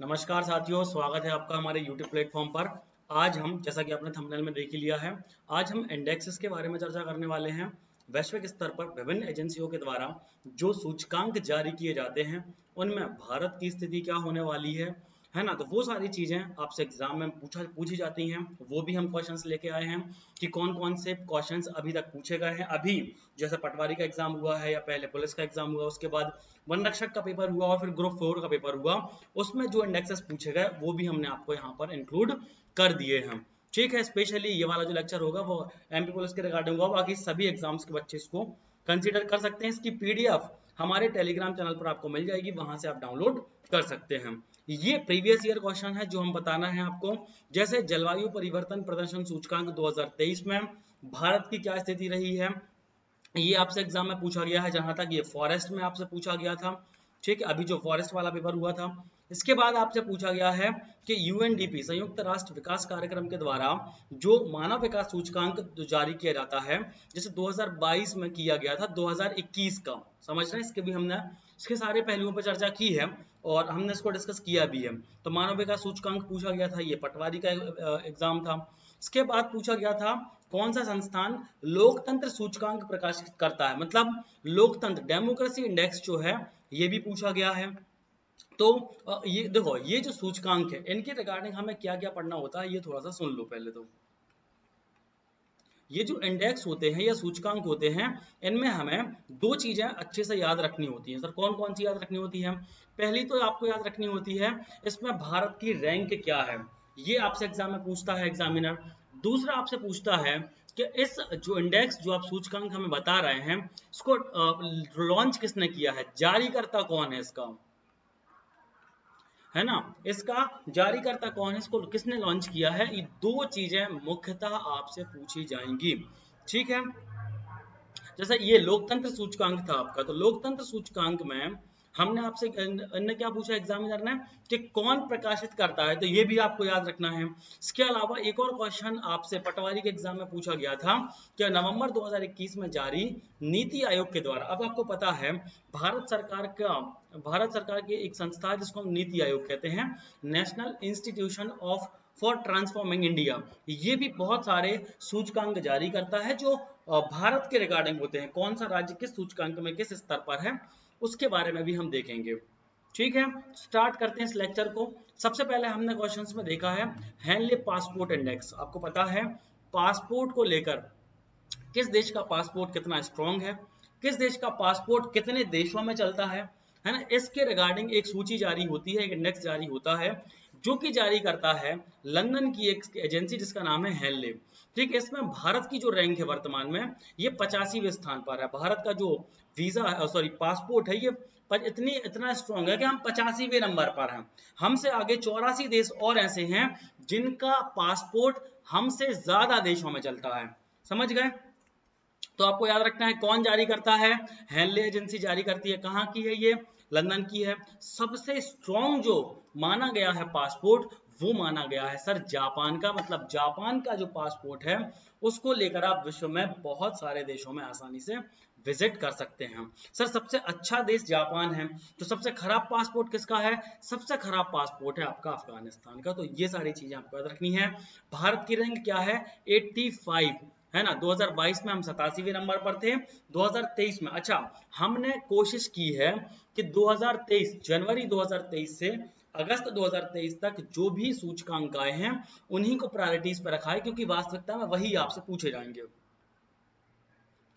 नमस्कार साथियों, स्वागत है आपका हमारे YouTube प्लेटफॉर्म पर। आज हम, जैसा कि आपने थंबनेल में देख ही लिया है, आज हम इंडेक्सेस के बारे में चर्चा करने वाले हैं। वैश्विक स्तर पर विभिन्न एजेंसियों के द्वारा जो सूचकांक जारी किए जाते हैं, उनमें भारत की स्थिति क्या होने वाली है ना। तो वो सारी चीजें आपसे एग्जाम में पूछी जाती हैं। वो भी हम क्वेश्चंस लेके आए हैं कि कौन कौन से क्वेश्चंस अभी तक पूछे गए हैं। अभी जैसे पटवारी का एग्जाम हुआ है या पहले पुलिस का एग्जाम हुआ, उसके बाद वन रक्षक का पेपर हुआ और फिर ग्रुप 4 का पेपर हुआ, उसमें जो इंडेक्सेस पूछे गए वो भी हमने आपको यहाँ पर इंक्लूड कर दिए हैं। ठीक है, स्पेशली ये वाला जो लेक्चर होगा वो एमपी पुलिस के रिगार्डिंग होगा। बाकी सभी एग्जाम्स के बच्चे इसको कंसीडर कर सकते हैं। इसकी पीडीएफ हमारे टेलीग्राम चैनल पर आपको मिल जाएगी, वहां से आप डाउनलोड कर सकते हैं। ये प्रीवियस ईयर क्वेश्चन है जो हम बताना है आपको। जैसे जलवायु परिवर्तन प्रदर्शन सूचकांक 2023 में भारत की क्या स्थिति रही है, ये आपसे एग्जाम में पूछा गया है। जहां तक ये फॉरेस्ट में आपसे पूछा गया था, ठीक है, अभी जो फॉरेस्ट वाला पेपर हुआ था। इसके बाद आपसे पूछा गया है कि यूएनडीपी संयुक्त राष्ट्र विकास कार्यक्रम के द्वारा जो मानव विकास सूचकांक जो जारी किया जाता है, जैसे 2022 में किया गया था 2021 का, समझ रहे हैं। इसके भी हमने इसके सारे पहलुओं पर चर्चा की है और हमने इसको डिस्कस किया भी है। तो मानव विकास सूचकांक पूछा गया था, ये पटवारी का एग्जाम था। इसके बाद पूछा गया था कौन सा संस्थान लोकतंत्र सूचकांक प्रकाशित करता है, मतलब लोकतंत्र डेमोक्रेसी इंडेक्स जो है, ये भी पूछा गया है। तो ये देखो, ये जो सूचकांक है इनके रिगार्डिंग हमें क्या क्या पढ़ना होता है, ये थोड़ा सा सुन लो पहले। तो ये जो इंडेक्स होते हैं या सूचकांक होते हैं, इनमें हमें दो चीजें अच्छे से याद रखनी होती हैं। सर कौन कौन सी याद रखनी होती है? पहली तो आपको याद रखनी होती है इसमें भारत की रैंक क्या है, ये आपसे एग्जाम में पूछता है एग्जामिनर। दूसरा आपसे पूछता है कि इस जो इंडेक्स जो आप सूचकांक हमें बता रहे हैं, इसको लॉन्च किसने किया है, जारीकर्ता कौन है इसका, है ना। इसका जारीकर्ता कौन है, इसको किसने लॉन्च किया है, ये दो चीजें मुख्यतः आपसे पूछी जाएंगी। ठीक है, जैसा ये लोकतंत्र सूचकांक था आपका, तो लोकतंत्र सूचकांक में हमने आपसे इनने क्या पूछा एग्जामिनर ने कि कौन प्रकाशित करता है, तो ये भी आपको याद रखना है। इसके अलावा एक और क्वेश्चन आपसे पटवारी के एग्जाम में पूछा गया था कि नवंबर 2021 में जारी नीति आयोग के द्वारा, अब आपको पता है भारत सरकार की एक संस्था है जिसको हम नीति आयोग कहते हैं, national institution of for transforming India. ये भी बहुत सारे सूचकांक जारी करता है जो भारत के रिगार्डिंग होते हैं। कौन सा राज्य किस सूचकांक में किस स्तर पर है, उसके बारे में भी हम देखेंगे। ठीक है, स्टार्ट करते हैं इस लेक्चर को। सबसे पहले हमने क्वेश्चंस में देखा है हेनले पासपोर्ट इंडेक्स। आपको पता है पासपोर्ट को लेकर किस देश का पासपोर्ट कितना स्ट्रांग है, किस देश का पासपोर्ट कितने देशों में चलता है ना। इसके रिगार्डिंग एक सूची जारी होती है, एक इंडेक्स जारी होता है, जो कि जारी करता है लंदन की एक एजेंसी जिसका नाम है हेनले। ठीक है, इसमें भारत की जो रैंक है वर्तमान में, ये 85वें स्थान पर है। भारत का जो वीजा सॉरी पासपोर्ट है, ये इतना स्ट्रांग है कि हम 85वें नंबर पर हैं। हमसे आगे 84 देश और ऐसे हैं जिनका पासपोर्ट हमसे ज्यादा देशों में चलता है, समझ गए। तो आपको याद रखना है कौन जारी करता है, हेनले एजेंसी जारी करती है। कहाँ की है ये, लंदन की है। सबसे स्ट्रॉन्ग जो माना गया है पासपोर्ट, वो माना गया है सर जापान का। मतलब जापान का जो पासपोर्ट है, उसको लेकर आप विश्व में बहुत सारे देशों में आसानी से विजिट कर सकते हैं। सर सबसे अच्छा देश जापान है, तो सबसे खराब पासपोर्ट किसका है, सबसे खराब पासपोर्ट है आपका अफगानिस्तान का। तो ये सारी चीजें आपको याद रखनी है। भारत की रैंक क्या है, 85 है ना। 2022 में हम 87वें नंबर पर थे। 2023 में, अच्छा, हमने कोशिश की है कि 2023 जनवरी 2023 से अगस्त 2023 तक जो भी सूचकांक आए हैं उन्हीं को प्रायोरिटीज पर रखा है, क्योंकि वास्तविकता में वही आपसे पूछे जाएंगे।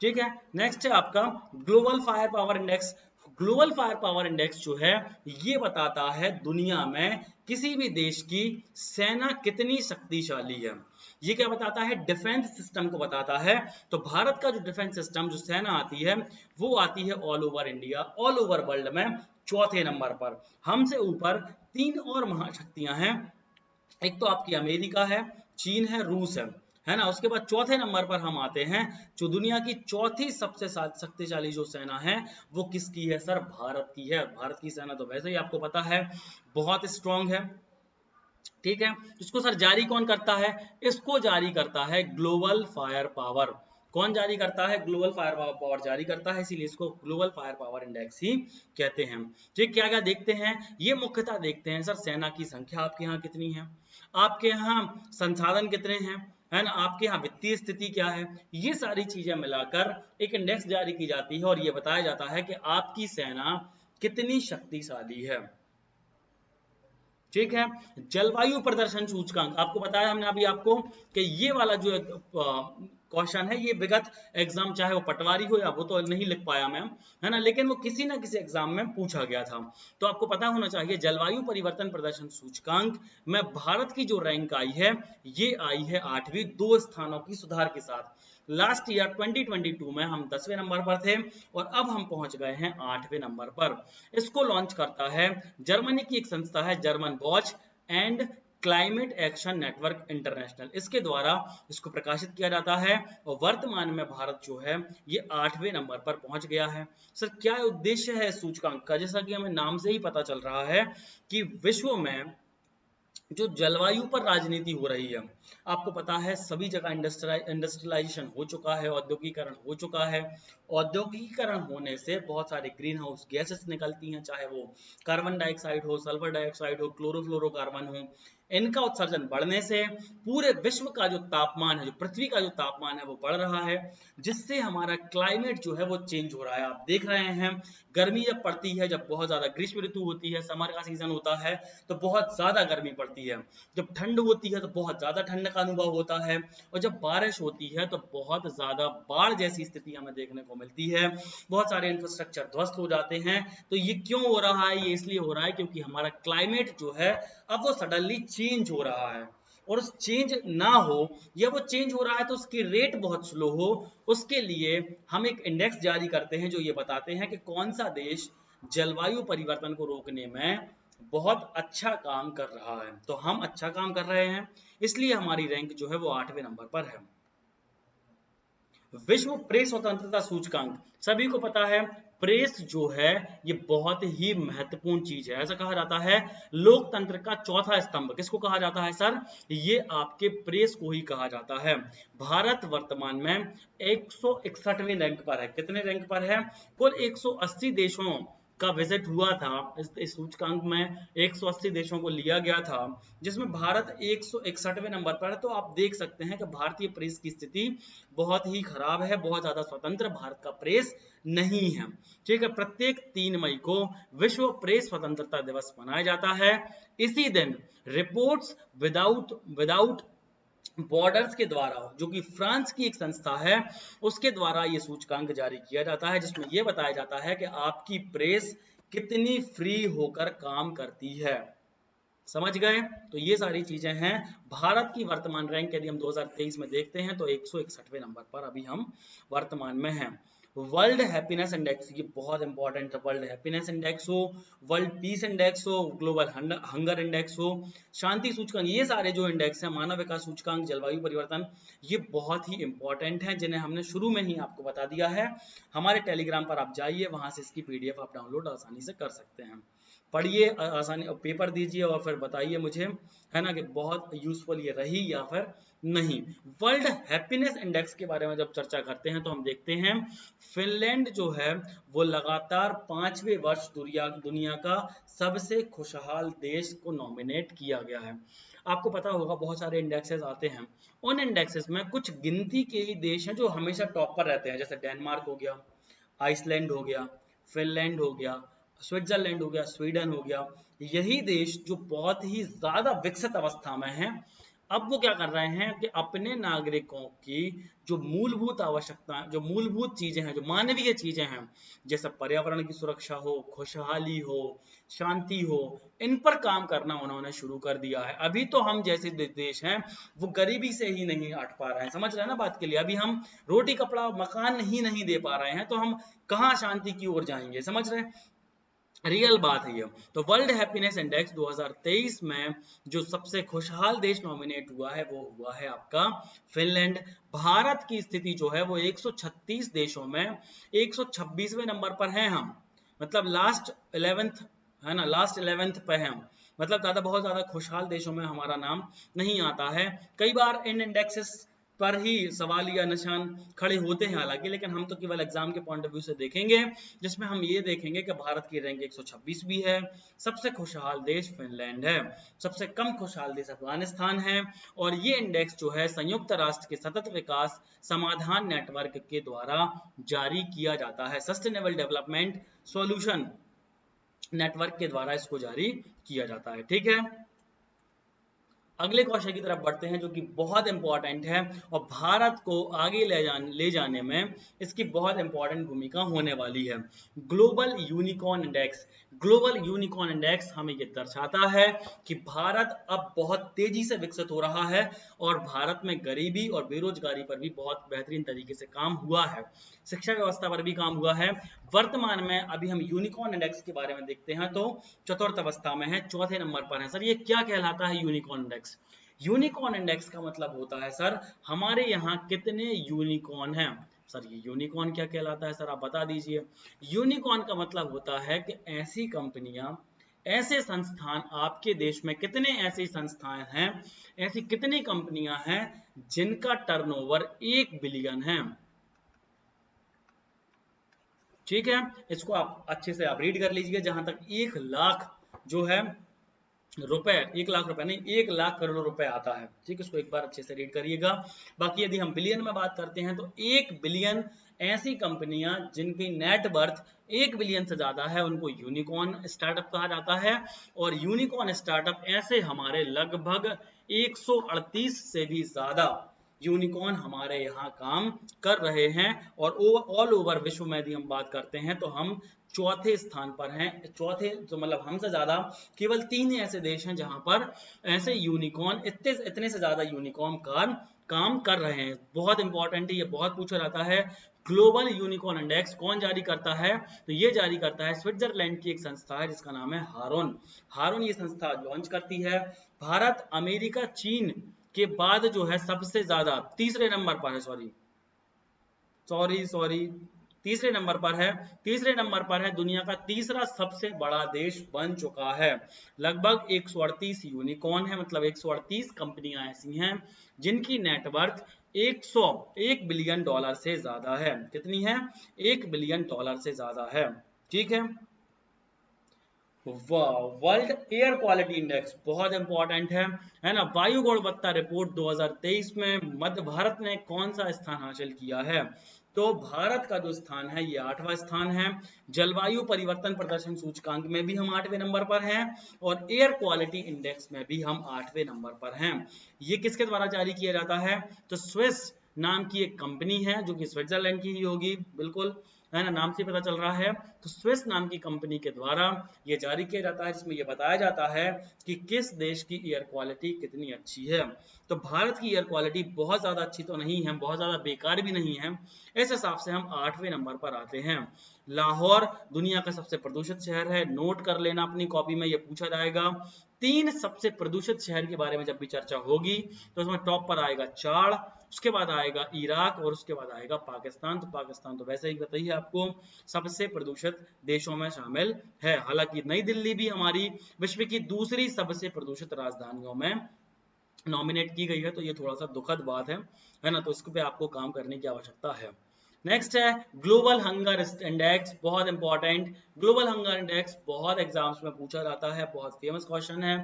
ठीक है, नेक्स्ट है आपका global fire power index. Global fire power index जो है, ये बताता है दुनिया में किसी भी देश की सेना कितनी शक्तिशाली है। ये क्या बताता है, डिफेंस सिस्टम को बताता है। तो भारत का जो डिफेंस सिस्टम, जो सेना आती है, वो आती है all over India, all over world में चौथे नंबर पर। हमसे ऊपर तीन और महाशक्तियां हैं, एक तो आपकी अमेरिका है, चीन है ना। उसके बाद चौथे नंबर पर हम आते हैं, जो दुनिया की चौथी सबसे शक्तिशाली जो सेना है, वो किसकी है सर, भारत की है। भारत की सेना तो वैसे ही आपको पता है बहुत स्ट्रांग है। ठीक है, इसको सर जारी कौन करता है, इसको जारी करता है ग्लोबल फायर पावर। कौन जारी करता है? ग्लोबल फायर पावर जारी करता है, इसीलिए इसको ग्लोबल फायर पावर इंडेक्स ही कहते हैं। ठीक, क्या क्या देखते हैं? ये मुख्यतः देखते हैं सर सेना की संख्या आपके यहाँ कितनी है, आपके यहाँ संसाधन कितने हैं, है ना, आपके यहाँ वित्तीय स्थिति क्या है, ये सारी चीजें मिलाकर एक इंडेक्स जारी की जाती है और ये बताया जाता है कि आपकी सेना कितनी शक्तिशाली है। ठीक है। जलवायु प्रदर्शन सूचकांक, आपको बताया हमने अभी आपको कि ये वाला जो क्वेश्चन है ये विगत एग्जाम, चाहे वो पटवारी हो या वो तो नहीं लिख पाया मैं, है ना, लेकिन वो किसी ना किसी एग्जाम में पूछा गया था, तो आपको पता होना चाहिए। जलवायु परिवर्तन प्रदर्शन सूचकांक में भारत की जो रैंक आई है ये आई है 8वीं, 2 स्थानों की सुधार के साथ। लास्ट ईयर 2022 में हम 10वें नंबर पर थे और अब हम पहुंच गए हैं 8वें नंबर पर। इसको लॉन्च करता है जर्मनी की एक संस्था है, German watch and climate action network international, इसके द्वारा इसको प्रकाशित किया जाता है और वर्तमान में भारत जो है ये 8वें नंबर पर पहुंच गया है। सर क्या उद्देश्य है सूचकांक का? जैसा कि हमें नाम से ही पता चल रहा है कि विश्व में जो जलवायु पर राजनीति हो रही है, आपको पता है सभी जगह इंडस्ट्रियलाइजेशन हो चुका है, औद्योगिकरण हो चुका है। औद्योगिकरण होने से बहुत सारे ग्रीन हाउस गैसेस निकलती हैं, चाहे वो कार्बन डाइऑक्साइड हो, सल्फर डाइऑक्साइड हो, क्लोरोफ्लोरोकार्बन हो, इनका उत्सर्जन बढ़ने से पूरे विश्व का जो तापमान है, जो पृथ्वी का जो तापमान है वो बढ़ रहा है, जिससे हमारा क्लाइमेट जो है वो चेंज हो रहा है। आप देख रहे हैं गर्मी जब पड़ती है, जब बहुत ज्यादा ग्रीष्म ऋतु होती है, समर का सीजन होता है तो बहुत ज्यादा गर्मी पड़ती है, जब ठंड होती है तो बहुत ज्यादा ठंड का अनुभव होता है, और जब बारिश होती है तो बहुत ज्यादा बाढ़ जैसी स्थिति हमें देखने को मिलती है, बहुत सारे इंफ्रास्ट्रक्चर ध्वस्त हो जाते हैं। तो ये क्यों हो रहा है? ये इसलिए हो रहा है क्योंकि हमारा क्लाइमेट जो है अब वो सडनली चेंज हो रहा है, और उस चेंज ना हो या वो चेंज हो रहा है तो उसकी रेट बहुत स्लो हो, उसके लिए हम एक इंडेक्स जारी करते हैं जो ये बताते हैं कि कौन सा देश जलवायु परिवर्तन को रोकने में बहुत अच्छा काम कर रहा है। तो हम अच्छा काम कर रहे हैं, इसलिए हमारी रैंक जो है वो 8वें नंबर पर है। विश्व प्रेस स्वतंत्रता सूचकांक, सभी को पता है प्रेस जो है ये बहुत ही महत्वपूर्ण चीज है। ऐसा कहा जाता है लोकतंत्र का चौथा स्तंभ किसको कहा जाता है सर? ये आपके प्रेस को ही कहा जाता है। भारत वर्तमान में 161वें रैंक पर है। कितने रैंक पर है? कुल 180 देशों का विजिट हुआ था। इस सूचकांक में 180 देशों को लिया गया था, जिसमें भारत 161वें नंबर पर है। तो आप देख सकते हैं कि भारतीय प्रेस की स्थिति बहुत ही खराब है, बहुत ज्यादा स्वतंत्र भारत का प्रेस नहीं है। ठीक है, प्रत्येक 3 मई को विश्व प्रेस स्वतंत्रता दिवस मनाया जाता है। इसी दिन रिपोर्ट्स विदाउट बॉर्डर्स के द्वारा, जो कि फ्रांस की एक संस्था है, उसके द्वारा ये सूचकांक जारी किया जाता है, जिसमें यह बताया जाता है कि आपकी प्रेस कितनी फ्री होकर काम करती है। समझ गए? तो ये सारी चीजें हैं। भारत की वर्तमान रैंक यदि हम 2023 में देखते हैं तो 161वें नंबर पर अभी हम वर्तमान में हैं। वर्ल्ड हैप्पीनेस इंडेक्स, ये बहुत इंपॉर्टेंट है। वर्ल्ड हैप्पीनेस इंडेक्स हो, वर्ल्ड पीस इंडेक्स हो, ग्लोबल हंगर इंडेक्स हो, शांति सूचकांक, ये सारे जो इंडेक्स हैं, मानव विकास सूचकांक, जलवायु परिवर्तन, ये बहुत ही इंपॉर्टेंट हैं, जिन्हें हमने शुरू में ही आपको बता दिया है। हमारे टेलीग्राम पर आप जाइए, वहां से इसकी PDF आप डाउनलोड आसानी से कर सकते हैं। पढ़िए आसानी, पेपर दीजिए और फिर बताइए मुझे, है ना, कि बहुत यूजफुल ये रही या फिर नहीं। वर्ल्ड हैप्पीनेस इंडेक्स के बारे में जब चर्चा करते हैं तो हम देखते हैं फिनलैंड जो है वो लगातार 5वें वर्ष दुनिया का सबसे खुशहाल देश को नॉमिनेट किया गया है। आपको पता होगा बहुत सारे इंडेक्सेस आते हैं, उन इंडेक्सेस में कुछ गिनती के ही देश हैं जो हमेशा टॉप पर रहते हैं, जैसे डेनमार्क हो गया, आइसलैंड हो गया, फिनलैंड हो गया, स्विट्जरलैंड हो गया, स्वीडन हो गया। यही देश जो बहुत ही ज्यादा विकसित अवस्था में हैं, अब वो क्या कर रहे हैं कि अपने नागरिकों की जो मूलभूत आवश्यकता, जो मूलभूत चीजें हैं, जो मानवीय चीजें हैं, जैसे पर्यावरण की सुरक्षा हो, खुशहाली हो, शांति हो, इन पर काम करना उन्होंने शुरू कर दिया है। अभी तो हम जैसे देश हैं वो गरीबी से ही नहीं हट पा रहे हैं, समझ रहे हैं ना बात के लिए? अभी हम रोटी कपड़ा मकान ही नहीं दे पा रहे हैं, तो हम कहाँ शांति की ओर जाएंगे? समझ रहे हैं, रियल बात है ये। तो वर्ल्ड हैप्पीनेस इंडेक्स 2023 में जो सबसे खुशहाल देश नॉमिनेट हुआ है वो हुआ है आपका फिनलैंड। भारत की स्थिति जो है वो 136 देशों में 126वें नंबर पर है हम, मतलब लास्ट 11th, है ना, लास्ट 11th पे है हम, मतलब बहुत ज्यादा खुशहाल देशों में हमारा नाम नहीं आता है। कई बार इन इंडेक्सेस पर ही सवाल या निशान खड़े होते हैं हालांकि, लेकिन हम तो केवल एग्जाम के पॉइंट ऑफ व्यू से देखेंगे, जिसमें हम ये देखेंगे कि भारत की रैंक 126 भी है, सबसे खुशहाल देश फिनलैंड है, सबसे कम खुशहाल देश अफगानिस्तान है, और ये इंडेक्स जो है संयुक्त राष्ट्र के सतत विकास समाधान नेटवर्क के द्वारा जारी किया जाता है, सस्टेनेबल डेवलपमेंट सॉल्यूशन नेटवर्क के द्वारा इसको जारी किया जाता है। ठीक है, अगले क्वेश्चन की तरफ बढ़ते हैं जो कि बहुत इंपॉर्टेंट है और भारत को आगे ले जाने में इसकी बहुत इंपॉर्टेंट भूमिका होने वाली है। Global unicorn index. Global unicorn index हमें ये दर्शाता है कि भारत अब बहुत तेजी से विकसित हो रहा है और भारत में गरीबी और बेरोजगारी पर भी बहुत बेहतरीन तरीके से काम हुआ है, शिक्षा व्यवस्था पर भी काम हुआ है। वर्तमान में अभी हम यूनिकॉर्न इंडेक्स के बारे में देखते हैं तो चतुर्थ अवस्था में है, चौथे नंबर पर है। सर ये क्या कहलाता है यूनिकॉर्न इंडेक्स? यूनिकॉर्न इंडेक्स का मतलब होता है सर हमारे यहाँ कितने यूनिकॉर्न हैं। सर ये यूनिकॉर्न क्या कहलाता है सर आप बता दीजिए। यूनिकॉर्न का मतलब होता है कि ऐसी कंपनियां, ऐसे संस्थान, आपके देश में कितने ऐसी संस्थान हैं, ऐसी कितनी कंपनियां हैं जिनका टर्नओवर 1 बिलियन है। ठीक है, इसको आप अच्छे से आप रीड कर लीजिए। जहां तक 1 लाख जो है रुपए, 1 लाख रुपए नहीं, 1 लाख करोड़ रुपए आता है। ठीक, इसको एक बार अच्छे से रीड करिएगा। बाकी यदि हम बिलियन में बात करते हैं तो 1 बिलियन ऐसी कंपनियां जिनकी नेट वर्थ 1 बिलियन से ज्यादा है उनको यूनिकॉर्न स्टार्टअप कहा जाता है। और यूनिकॉर्न स्टार्टअप ऐसे हमारे लगभग 138 से भी ज्यादा यूनिकॉर्न हमारे यहाँ काम कर रहे हैं। और ऑल ओवर विश्व में यदि हम बात करते हैं तो हम चौथे स्थान पर हैं। चौथे तो मतलब हमसे ज्यादा केवल 3 ही ऐसे देश हैं जहां पर ऐसे यूनिकॉर्न, इतने से ज्यादा यूनिकॉर्न काम कर रहे हैं। बहुत इंपॉर्टेंट है, ये बहुत पूछा जाता है। ग्लोबल यूनिकॉर्न इंडेक्स कौन जारी करता है? तो ये जारी करता है स्विट्जरलैंड की एक संस्था है जिसका नाम है हारोन। हारोन ये संस्था लॉन्च करती है। भारत, अमेरिका, चीन के बाद जो है सबसे ज्यादा तीसरे नंबर पर है, सॉरी तीसरे नंबर पर है। तीसरे नंबर पर है, दुनिया का तीसरा सबसे बड़ा देश बन चुका है। लगभग 138 यूनिकॉर्न है, मतलब 138 कंपनियां ऐसी हैं जिनकी नेटवर्थ 101 बिलियन डॉलर से ज्यादा है। कितनी है? 1 बिलियन डॉलर से ज्यादा है। ठीक है, वर्ल्ड एयर क्वालिटी इंडेक्स बहुत इंपॉर्टेंट है ना। वायु गुणवत्ता रिपोर्ट 2023 में मध्य भारत ने कौन सा स्थान हासिल किया है? तो भारत का जो स्थान है ये 8वां स्थान है। जलवायु परिवर्तन प्रदर्शन सूचकांक में भी हम 8वें नंबर पर हैं और एयर क्वालिटी इंडेक्स में भी हम 8वें नंबर पर हैं। ये किसके द्वारा जारी किया जाता है? तो स्विस नाम की एक कंपनी है जो कि स्विट्जरलैंड की ही होगी, बिल्कुल है ना, नाम से पता चल रहा है। तो स्विस नाम की कंपनी के द्वारा ये जारी किया जाता है, जिसमें ये बताया जाता है कि किस देश की एयर क्वालिटी कितनी अच्छी है। तो भारत की एयर क्वालिटी बहुत ज्यादा अच्छी तो नहीं है, बहुत ज्यादा बेकार भी नहीं है। इस हिसाब से हम 8वें नंबर पर आते हैं। लाहौर दुनिया का सबसे प्रदूषित शहर है, नोट कर लेना अपनी कॉपी में, ये पूछा जाएगा। 3 सबसे प्रदूषित शहर के बारे में जब भी चर्चा होगी तो उसमें टॉप पर आएगा चाड़, उसके बाद आएगा इराक और उसके बाद आएगा पाकिस्तान। तो पाकिस्तान तो वैसे ही बताइए आपको सबसे प्रदूषित देशों में शामिल है। हालांकि नई दिल्ली भी हमारी विश्व की दूसरी सबसे प्रदूषित राजधानियों में नॉमिनेट की गई है, तो ये थोड़ा सा दुखद बात है ना, तो इस पे आपको काम करने की आवश्यकता है। नेक्स्ट है ग्लोबल हंगर इंडेक्स, बहुत इंपॉर्टेंट। ग्लोबल हंगर इंडेक्स बहुत एग्जाम्स में पूछा जाता है, बहुत फेमस क्वेश्चन है।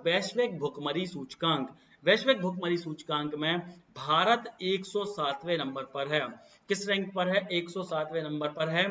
वैश्विक भुखमरी सूचकांक, वैश्विक भुखमरी सूचकांक में भारत 107वें नंबर पर है। किस रैंक पर है? 107वें नंबर पर है।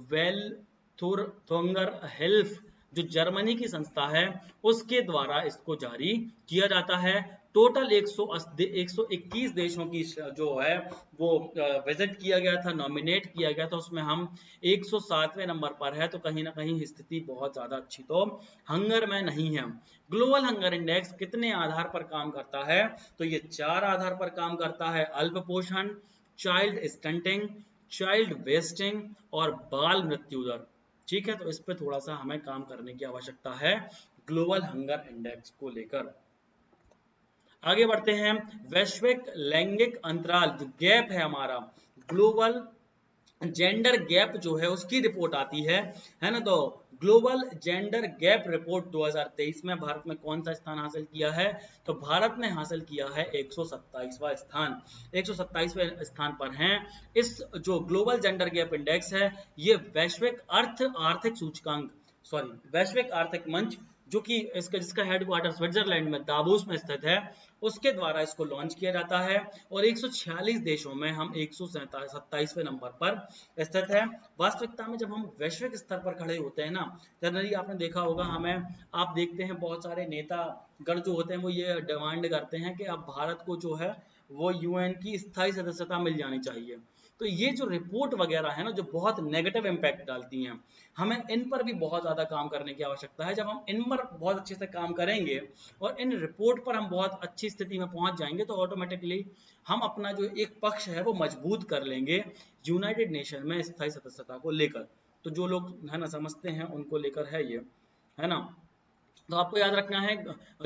वेल्थुंगर हेल्फ जो जर्मनी की संस्था है उसके द्वारा इसको जारी किया जाता है। टोटल 121 देशों की जो है वो विजिट किया गया था, नॉमिनेट किया गया था, उसमें हम 107वें नंबर पर है। तो कहीं ना कहीं स्थिति बहुत ज्यादा अच्छी तो हंगर में नहीं है। ग्लोबल हंगर इंडेक्स कितने आधार पर काम करता है? तो ये 4 आधार पर काम करता है, अल्प पोषण, चाइल्ड स्टंटिंग, चाइल्ड वेस्टिंग और बाल मृत्यु दर। ठीक है, तो इस पे थोड़ा सा हमें काम करने की आवश्यकता है ग्लोबल हंगर इंडेक्स को लेकर। आगे बढ़ते हैं। वैश्विक लैंगिक अंतराल जो गैप है हमारा, ग्लोबल जेंडर गैप जो है उसकी रिपोर्ट आती है ना। तो ग्लोबल जेंडर गैप रिपोर्ट 2023 में भारत में कौन सा स्थान हासिल किया है? तो भारत ने हासिल किया है 127वां स्थान, 127वें स्थान पर हैं। इस जो ग्लोबल जेंडर गैप इंडेक्स है, ये वैश्विक आर्थिक सूचकांक, वैश्विक आर्थिक मंच, जो कि इसका जिसका हेडक्वार्टर स्विट्जरलैंड में दावोस में स्थित है, उसके द्वारा इसको लॉन्च किया जाता है। और 146 देशों में हम 127वें नंबर पर स्थित है। वास्तविकता में जब हम वैश्विक स्तर पर खड़े होते हैं ना, जनरली आपने देखा होगा, आप देखते हैं बहुत सारे नेता गण जो होते हैं वो ये डिमांड करते हैं कि अब भारत को जो है वो यूएन की स्थायी सदस्यता मिल जानी चाहिए। तो ये जो रिपोर्ट वगैरह है ना, जो बहुत नेगेटिव इम्पैक्ट डालती हैं, हमें इन पर भी बहुत ज़्यादा काम करने की आवश्यकता है। जब हम इन पर बहुत अच्छे से काम करेंगे और इन रिपोर्ट पर हम बहुत अच्छी स्थिति में पहुंच जाएंगे, तो ऑटोमेटिकली हम अपना जो एक पक्ष है वो मजबूत कर लेंगे यूनाइटेड नेशन में स्थायी सदस्यता को लेकर। तो जो लोग है ना समझते हैं उनको लेकर है ये, है ना। तो आपको याद रखना है,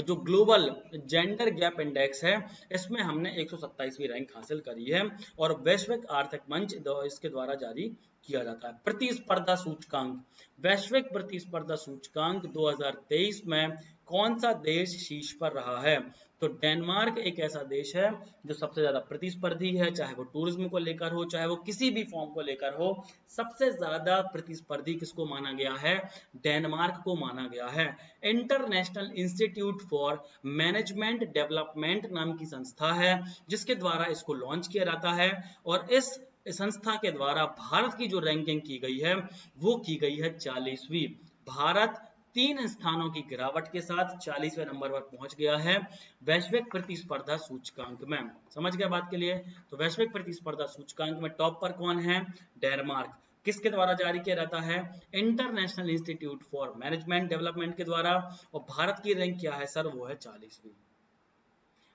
जो ग्लोबल जेंडर गैप इंडेक्स है, इसमें हमने 127वीं रैंक हासिल करी है और वैश्विक आर्थिक मंच इसके द्वारा जारी किया जाता है। प्रतिस्पर्धा सूचकांक, वैश्विक प्रतिस्पर्धा सूचकांक 2023 में कौन सा देश शीर्ष पर रहा है? तो डेनमार्क एक ऐसा देश है जो सबसे ज्यादा प्रतिस्पर्धी है, चाहे वो टूरिज्म को लेकर हो, चाहे वो किसी भी फॉर्म को लेकर हो। सबसे ज्यादा प्रतिस्पर्धी किसको माना गया है? डेनमार्क को माना गया है। International institute for management development नाम की संस्था है जिसके द्वारा इसको लॉन्च किया जाता है। और इस संस्था के द्वारा भारत की जो रैंकिंग की गई है वो की गई है 40वीं। भारत 3 स्थानों की गिरावट के साथ 40वें नंबर पर पहुंच गया है वैश्विक प्रतिस्पर्धा सूचकांक में। समझ गया बात के लिए? तो वैश्विक प्रतिस्पर्धा सूचकांक में टॉप पर कौन है? डेनमार्क। किसके द्वारा जारी किया जाता है? International institute for management development के द्वारा। और भारत की रैंक क्या है सर? वो है 40वीं।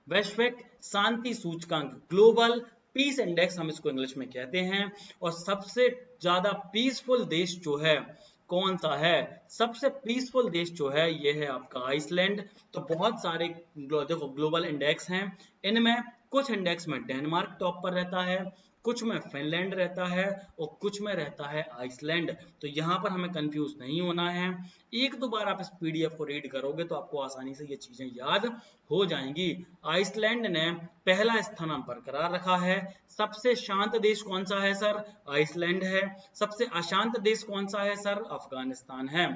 वैश्विक शांति सूचकांक, ग्लोबल पीस इंडेक्स हम इसको इंग्लिश में कहते हैं। और सबसे ज्यादा पीसफुल देश जो है कौन सा है? सबसे पीसफुल देश जो है ये है आपका आइसलैंड। तो बहुत सारे देखो ग्लोबल इंडेक्स हैं, इनमें कुछ इंडेक्स में डेनमार्क टॉप पर रहता है, कुछ में फिनलैंड रहता है और कुछ में रहता है आइसलैंड। तो यहाँ पर हमें कंफ्यूज नहीं होना है। एक दो बार आप इस पीडीएफ को रीड करोगे तो आपको आसानी से ये चीजें याद हो जाएंगी। आइसलैंड ने पहला स्थान बरकरार रखा है। सबसे शांत देश कौन सा है सर? आइसलैंड है। सबसे अशांत देश कौन सा है सर? अफगानिस्तान है।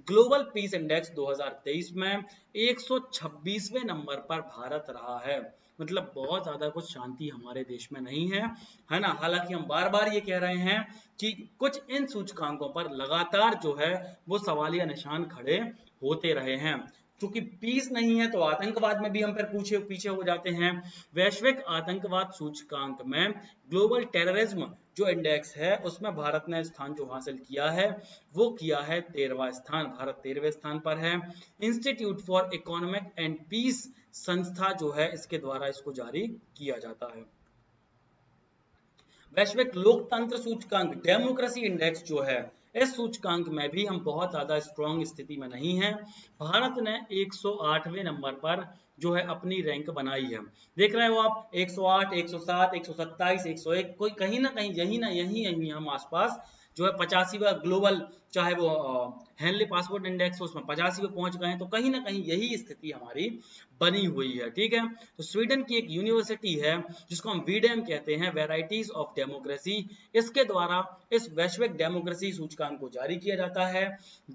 ग्लोबल पीस इंडेक्स 2023 में 126वें नंबर पर भारत रहा है। मतलब बहुत ज्यादा कुछ शांति हमारे देश में नहीं है, है ना। हालांकि हम बार बार ये कह रहे हैं कि कुछ इन सूचकांकों पर लगातार जो है वो सवालिया निशान खड़े होते रहे हैं। क्योंकि पीस नहीं है तो आतंकवाद में भी हम फिर पीछे हो जाते हैं। वैश्विक आतंकवाद सूचकांक में ग्लोबल टेररिज्म जो इंडेक्स है उसमें भारत ने स्थान जो हासिल किया है वो किया है 13वां स्थान। भारत 13वें स्थान पर है। Institute for Economic and Peace संस्था जो है इसके द्वारा इसको जारी किया जाता है। वैश्विक लोकतंत्र सूचकांक, डेमोक्रेसी इंडेक्स जो है, इस सूचकांक में भी हम बहुत ज्यादा स्ट्रॉन्ग स्थिति में नहीं है। भारत ने 108वें नंबर पर जो है अपनी रैंक बनाई है। देख रहे हो आप 108, 107, 127, 101, कोई कहीं ना कहीं यही हम आसपास जो है 85वां ग्लोबल, चाहे वो हेनली पासपोर्ट इंडेक्स हो उसमें 85वें पहुंच गए हैं। तो कहीं ना कहीं यही स्थिति हमारी बनी हुई है। ठीक है। तो स्वीडन की एक यूनिवर्सिटी है जिसको हम वीडेम कहते हैं, वेराइटीज ऑफ डेमोक्रेसी, इसके द्वारा इस वैश्विक डेमोक्रेसी सूचकांक को जारी किया जाता है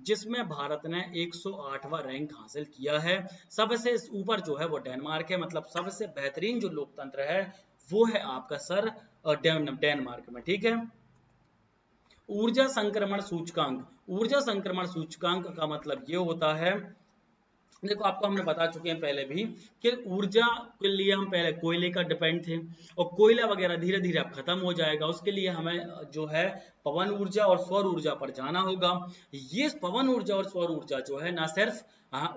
जिसमें भारत ने 108वां रैंक हासिल किया है। सबसे ऊपर जो है वो डेनमार्क है। मतलब सबसे बेहतरीन जो लोकतंत्र है वो है आपका सर डेनमार्क में। ठीक है। ऊर्जा संक्रमण सूचकांक, ऊर्जा संक्रमण सूचकांक का मतलब ये होता है, देखो आपको हमने बता चुके हैं पहले भी कि ऊर्जा के लिए हम पहले कोयले का डिपेंड थे और कोयला वगैरह धीरे धीरे अब खत्म हो जाएगा। उसके लिए हमें जो है पवन ऊर्जा और सौर ऊर्जा पर जाना होगा। ये पवन ऊर्जा और सौर ऊर्जा जो है ना सिर्फ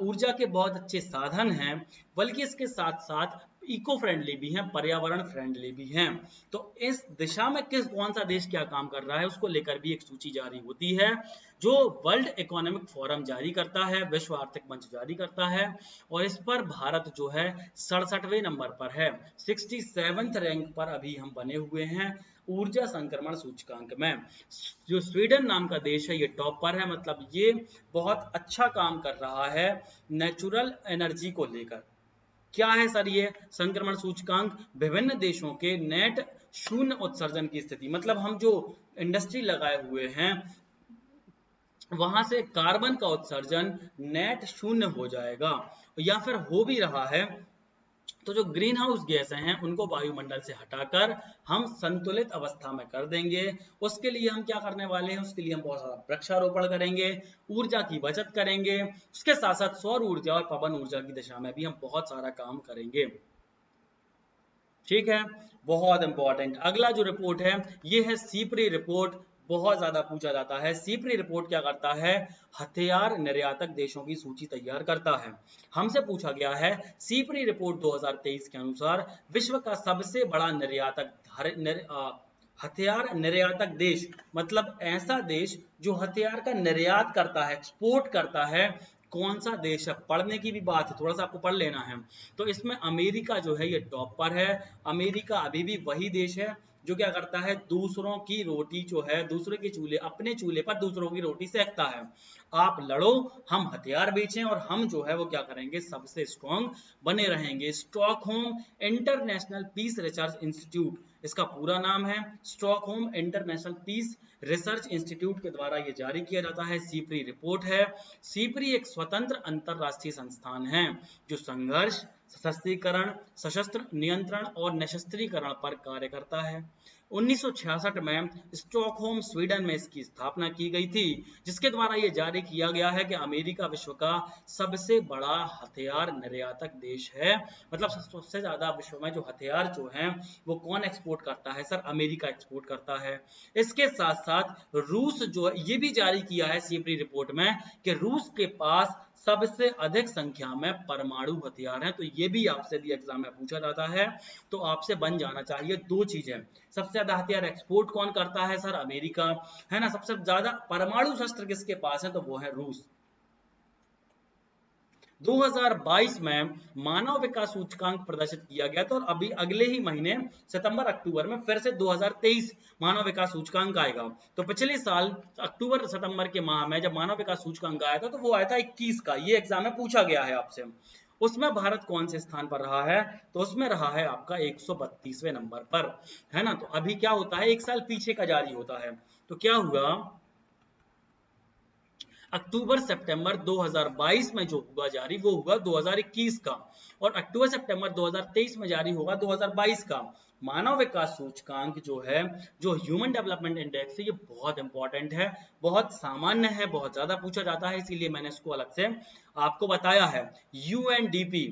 ऊर्जा के बहुत अच्छे साधन हैं बल्कि इसके साथ साथ इको फ्रेंडली भी हैं, पर्यावरण फ्रेंडली भी हैं। तो इस दिशा में कौन सा देश क्या काम कर रहा है उसको लेकर भी एक सूची जारी होती है, जो वर्ल्ड इकोनॉमिक फोरम जारी करता है, विश्व आर्थिक मंच जारी करता है, और इस पर भारत जो है 67वें नंबर पर है, 67th रैंक पर अभी हम बने हुए हैं ऊर्जा संक्रमण सूचकांक में। जो स्वीडन नाम का देश है ये टॉप पर है, मतलब ये बहुत अच्छा काम कर रहा है नेचुरल एनर्जी को लेकर। क्या है सर ये संक्रमण सूचकांक? विभिन्न देशों के नेट शून्य उत्सर्जन की स्थिति, मतलब हम जो इंडस्ट्री लगाए हुए हैं वहां से कार्बन का उत्सर्जन नेट शून्य हो जाएगा, या फिर हो भी रहा है, तो जो ग्रीन हाउस गैसें हैं उनको वायुमंडल से हटाकर हम संतुलित अवस्था में कर देंगे। उसके लिए हम क्या करने वाले हैं, उसके लिए हम बहुत सारा वृक्षारोपण करेंगे, ऊर्जा की बचत करेंगे, उसके साथ साथ सौर ऊर्जा और पवन ऊर्जा की दिशा में भी हम बहुत सारा काम करेंगे। ठीक है, बहुत इंपॉर्टेंट। अगला जो रिपोर्ट है ये है सीपरी रिपोर्ट, बहुत ज्यादा पूछा जाता है। सीपरी रिपोर्ट क्या करता है, हथियार निर्यातक देशों की सूची तैयार करता है। हमसे पूछा गया है सीपरी रिपोर्ट 2023 के अनुसार विश्व का सबसे बड़ा हथियार निर्यातक देश, मतलब ऐसा देश जो हथियार का निर्यात करता है, एक्सपोर्ट करता है, कौन सा देश है? पढ़ने की भी बात है, थोड़ा सा आपको पढ़ लेना है। तो इसमें अमेरिका जो है ये टॉप पर है। अमेरिका अभी भी वही देश है जो क्या करता है, दूसरों की रोटी जो है, दूसरे के चूल्हे, अपने चूल्हे पर दूसरों की रोटी सेकता है। आप लड़ो, हम हथियार बेचें, और हम जो है वो क्या करेंगे, सबसे स्ट्रॉन्ग बने रहेंगे। Stockholm International Peace Research Institute, इसका पूरा नाम है Stockholm International Peace Research Institute के द्वारा ये जारी किया जाता है। सीपरी रिपोर्ट है। सीपरी एक स्वतंत्र अंतरराष्ट्रीय संस्थान है जो संघर्ष, सशस्त्रीकरण, सशस्त्र नियंत्रण और निशस्त्रीकरण पर कार्य करता है। 1966 में स्टॉकहोम स्वीडन में इसकी स्थापना की गई थी, जिसके द्वारा यह जारी किया गया है कि अमेरिका विश्व का सबसे बड़ा हथियार निर्यातक देश है। मतलब सबसे ज्यादा विश्व में जो हथियार जो हैं वो कौन एक्सपोर्ट करता है सर, अमेरिका एक्सपोर्ट करता है। इसके साथ साथ रूस जो ये भी जारी किया है सीपरी रिपोर्ट में कि रूस के पास सबसे अधिक संख्या में परमाणु हथियार हैं। तो ये भी आपसे भी एग्जाम में पूछा जाता है, तो आपसे बन जाना चाहिए दो चीजें। सबसे ज्यादा हथियार एक्सपोर्ट कौन करता है सर, अमेरिका, है ना। सबसे ज्यादा परमाणु शस्त्र किसके पास है, तो वो है रूस। 2022 में मानव विकास सूचकांक प्रदर्शित किया गया था, और अभी अगले ही महीने सितंबर अक्टूबर में फिर से 2023 मानव विकास सूचकांक आएगा। तो पिछले साल अक्टूबर सितंबर के माह में जब मानव विकास सूचकांक आया था तो वो आया था 21 का, ये एग्जाम में पूछा गया है आपसे। उसमें भारत कौन से स्थान पर रहा है, तो उसमें रहा है आपका 132वें नंबर पर, है ना। तो अभी क्या होता है, एक साल पीछे का जारी होता है। तो क्या हुआ, अक्टूबर सितंबर 2022 में जो हुआ जारी वो हुआ 2021 का, और अक्टूबर सितंबर 2023 में जारी होगा 2022 का। मानव विकास सूचकांक जो है, जो ह्यूमन डेवलपमेंट इंडेक्स है, ये बहुत इंपॉर्टेंट है, बहुत सामान्य है, बहुत ज्यादा पूछा जाता है, इसीलिए मैंने इसको अलग से आपको बताया है। UNDP,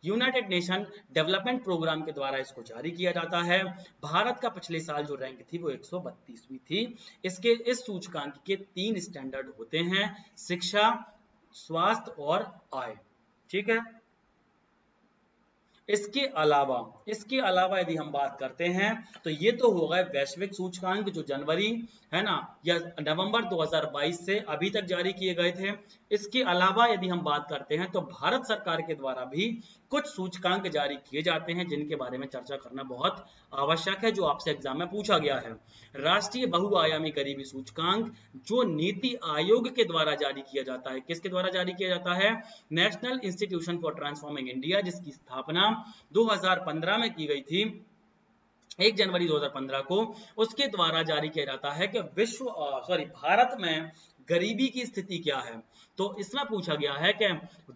United Nation Development Programme के द्वारा इसको जारी किया जाता है। भारत का पिछले साल जो रैंक थी वो 132वीं थी। इसके इस सूचकांक के 3 स्टैंडर्ड होते हैं, शिक्षा, स्वास्थ्य और आय। ठीक है, इसके अलावा यदि हम बात करते हैं तो ये तो होगा वैश्विक सूचकांक जो जनवरी, है ना, या नवंबर 2022 से अभी तक जारी किए गए थे। इसके अलावा यदि हम बात करते हैं तो भारत सरकार के द्वारा भी कुछ सूचकांक जारी किए जाते हैं, जिनके बारे में चर्चा करना बहुत आवश्यक है, जो आपसे एग्जाम में पूछा गया है। राष्ट्रीय बहुआयामी गरीबी सूचकांक जो नीति आयोग के द्वारा जारी किया जाता है, किसके द्वारा जारी किया जाता है, national institution for transforming India, जिसकी स्थापना 2015 में की गई थी, 1 जनवरी 2015 को। उसके द्वारा जारी किया जाता है कि भारत में गरीबी की स्थिति क्या है। तो इसमें पूछा गया है कि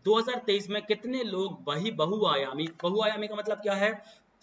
2023 में कितने लोग बहुआयामी का मतलब क्या है,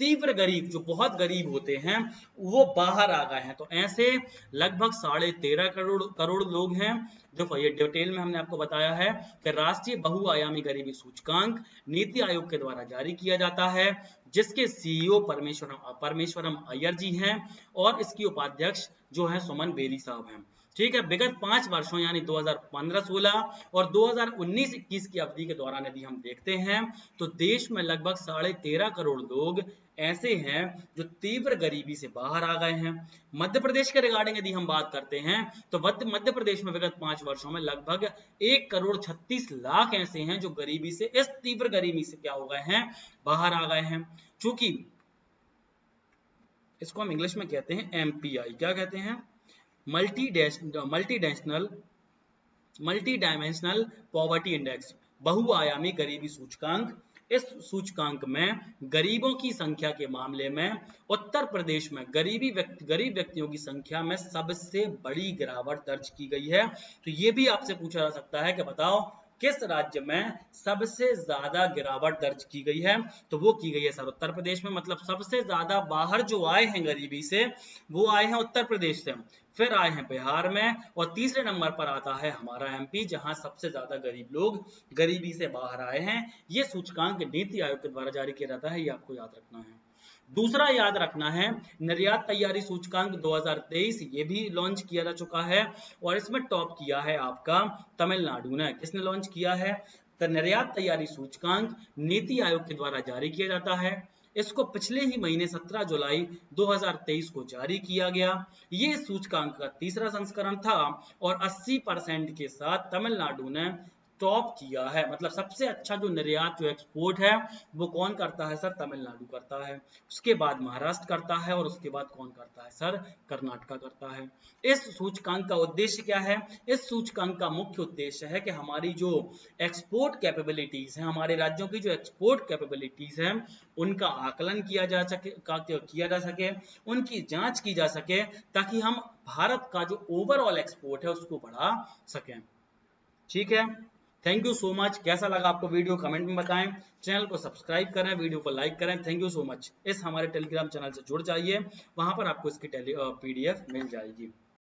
तीव्र गरीब, जो बहुत गरीब होते हैं वो बाहर आ गए हैं। तो ऐसे लगभग 13.5 करोड़ लोग हैं। देखो ये डिटेल में हमने आपको बताया है कि राष्ट्रीय बहुआयामी गरीबी सूचकांक नीति आयोग के द्वारा जारी किया जाता है, जिसके सीईओ परमेश्वरम अय्यर जी हैं, और इसकी उपाध्यक्ष जो है सुमन बेरी साहब हैं। ठीक है। विगत 5 वर्षों यानी 2015-16 और 2019-21 की अवधि के दौरान यदि हम देखते हैं तो देश में लगभग 13.5 करोड़ लोग ऐसे हैं जो तीव्र गरीबी से बाहर आ गए हैं। मध्य प्रदेश के रिगार्डिंग यदि हम बात करते हैं तो मध्य प्रदेश में विगत 5 वर्षों में लगभग 1,36,00,000 ऐसे हैं जो गरीबी से, इस तीव्र गरीबी से क्या हो गए हैं, बाहर आ गए हैं। चूंकि इसको हम इंग्लिश में कहते हैं MPI, क्या कहते हैं, मल्टी डायमेंशनल पॉवर्टी इंडेक्स, बहुआयामी गरीबी सूचकांक। इस सूचकांक में गरीबों की संख्या के मामले में उत्तर प्रदेश में गरीब व्यक्तियों की संख्या में सबसे बड़ी गिरावट दर्ज की गई है। तो ये भी आपसे पूछा जा सकता है कि बताओ किस राज्य में सबसे ज्यादा गिरावट दर्ज की गई है, तो वो की गई है सर उत्तर प्रदेश में। मतलब सबसे ज्यादा बाहर जो आए हैं गरीबी से वो आए हैं उत्तर प्रदेश से, फिर आए हैं बिहार में, और तीसरे नंबर पर आता है हमारा MP, जहां सबसे ज्यादा गरीब लोग गरीबी से बाहर आए हैं। ये सूचकांक नीति आयोग के द्वारा जारी किया जाता है, ये आपको याद रखना है। दूसरा याद रखना है निर्यात तैयारी सूचकांक 2023, ये भी लॉन्च किया जा चुका है और इसमें टॉप किया है आपका तमिलनाडु ने। किसने लॉन्च किया है? तो निर्यात तैयारी सूचकांक नीति आयोग के द्वारा जारी किया जाता है। इसको पिछले ही महीने 17 जुलाई 2023 को जारी किया गया। ये सूचकांक का तीसरा संस्करण था और 80% के साथ तमिलनाडु ने टॉप किया है। मतलब सबसे अच्छा जो निर्यात, जो एक्सपोर्ट है वो कौन करता है सर? तमिलनाडु करता है। उसके बाद महाराष्ट्र करता है और उसके बाद कौन करता है सर? कर्नाटका करता है। इस सूचकांक का उद्देश्य क्या है? इस सूचकांक का मुख्य उद्देश्य है कि हमारी जो एक्सपोर्ट कैपेबिलिटीज है, हमारे राज्यों की जो एक्सपोर्ट कैपेबिलिटीज है उनका आकलन किया जा सके, उनकी जांच की जा सके, ताकि हम भारत का जो ओवरऑल एक्सपोर्ट है उसको बढ़ा सकें। ठीक है, थैंक यू सो मच। कैसा लगा आपको वीडियो कमेंट में बताएं, चैनल को सब्सक्राइब करें, वीडियो को लाइक करें। Thank you so much. इस हमारे टेलीग्राम चैनल से जुड़ जाइए, वहां पर आपको इसकी PDF मिल जाएगी।